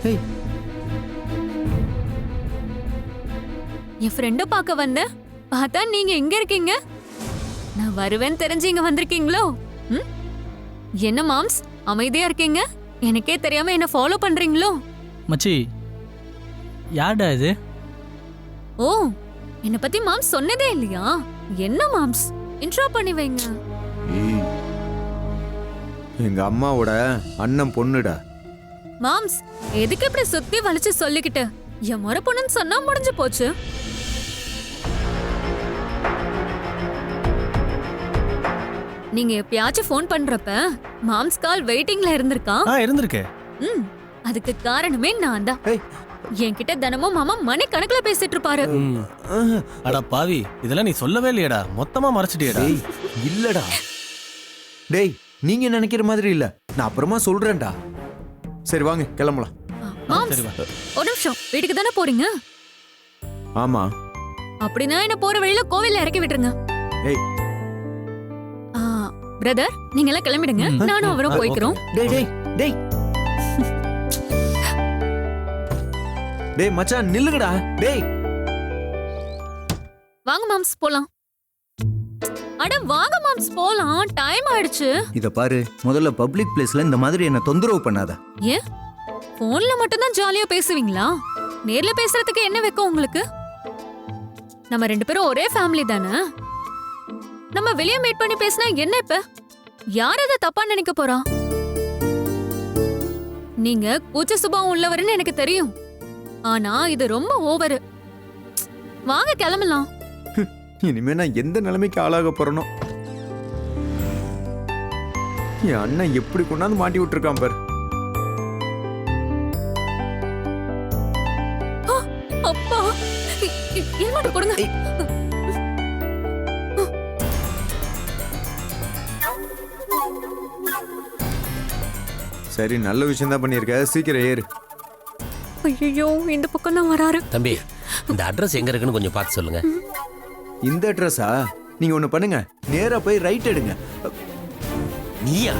ஏய், என் ஃப்ரெண்ட பார்க்க வந்தேன். பார்த்தா நீங்க எங்க இருக்கீங்க? நான் வருவேன்னு தெரிஞ்சு இங்க வந்திருக்கீங்களோ? ம்? என்ன மாம்ஸ் அமைதியா இருக்கீங்க? எனக்கே தெரியாம என்ன ஃபாலோ பண்றீங்களோ? மச்சி யார்டா இது? ஓ, என்ன பத்தி மாம்ஸ் சொன்னதே இல்லையா? என்ன மாம்ஸ் இன்ட்ரோ பண்ணி வைங்க. ஏய், எங்க அம்மாவோட அண்ணன் பொண்ணுடா. மாம்ஸ் எதுக்கு இப்படி சுத்தி வளைச்சு சொல்லிக்கிட்டு? என் முறை பொண்ணுன்னு சொன்னா முடிஞ்சு போச்சு. நீங்க எப்பயாச்சும் ஃபோன் பண்றப்ப மாம்ஸ் கால் வெயிட்டிங்ல இருந்திருக்கா? இருந்திருக்கே. ம், அதுக்கு காரணமே நான் தான். ஏய், என்கிட்ட தினமும் மாமா மணி கணக்குல பேசிட்டு இருப்பாரு. அடா பாவி, இதெல்லாம் நீ சொல்லவே இல்லையடா, மொத்தமா மறைச்சிட்டியடா. டேய், இல்லடா. டேய், நீங்க நினைக்கிற மாதிரி இல்ல. நான் அப்புறமா சொல்றேன்டா. சரி வாங்க கிளம்பலாம். மாம்ஸ் சரி வா. ஒரு நிமிஷம், வீட்டுக்கு தானே போறீங்க? ஆமா. அப்படின்னா என்ன போற வழியில கோவில்ல இறக்கி விட்டுருங்க. ஏய், பிரதர் நீங்க எல்லாம் கிளம்பிடுங்க. நானும் அவரும் போய்க்கிறோம். டேய் டேய் டேய் டேய் மச்சான் நில்லுங்கடா. டேய் வாங்க மாம்ஸ் போலாம். அட வாங்க மாம்ஸ் போலாம், டைம் ஆயிடுச்சு. இத பாரு, முதல்ல பப்ளிக் பிளேஸ்ல இந்த மாதிரி என்ன தொந்தரவு பண்ணாத. ஏன் போன்ல மட்டும் தான் ஜாலியா பேசுவீங்களா? நேர்ல பேசுறதுக்கு என்ன வெக்கம் உங்களுக்கு? நம்ம ரெண்டு பேரும் ஒரே ஃபேமிலி தானே. நம்ம வெளிய மீட் பண்ணி பேசினா என்ன இப்ப? யார் அத தப்பா நினைக்க போறா? நீங்க கூச்ச சுபாவம் உள்ளவர்னு எனக்கு தெரியும். ஆனா இது ரொம்ப ஓவர். வாங்க கிளம்பலாம். இனிமே நான் எந்த நிலைமைக்கு ஆளாக போறனோ. என் அண்ணன் எப்படி கொண்டாந்து மாட்டி விட்டுருக்கான் பாரு. அப்பா ஹெல்மெட் கொடுங்க. சரி, நல்ல விஷயம் தான் பண்ணியிருக்க. சீக்கிரம் ஏறு. ஐயோ, இந்த பக்கம் தான் வராரு. தம்பி, இந்த அட்ரஸ் எங்க இருக்குன்னு கொஞ்சம் பார்த்து சொல்லுங்க. இந்த அட்ரஸா? நீங்க ஒண்ணு பண்ணுங்க, நேரா போய் ரைட் எடுங்க. நீயா?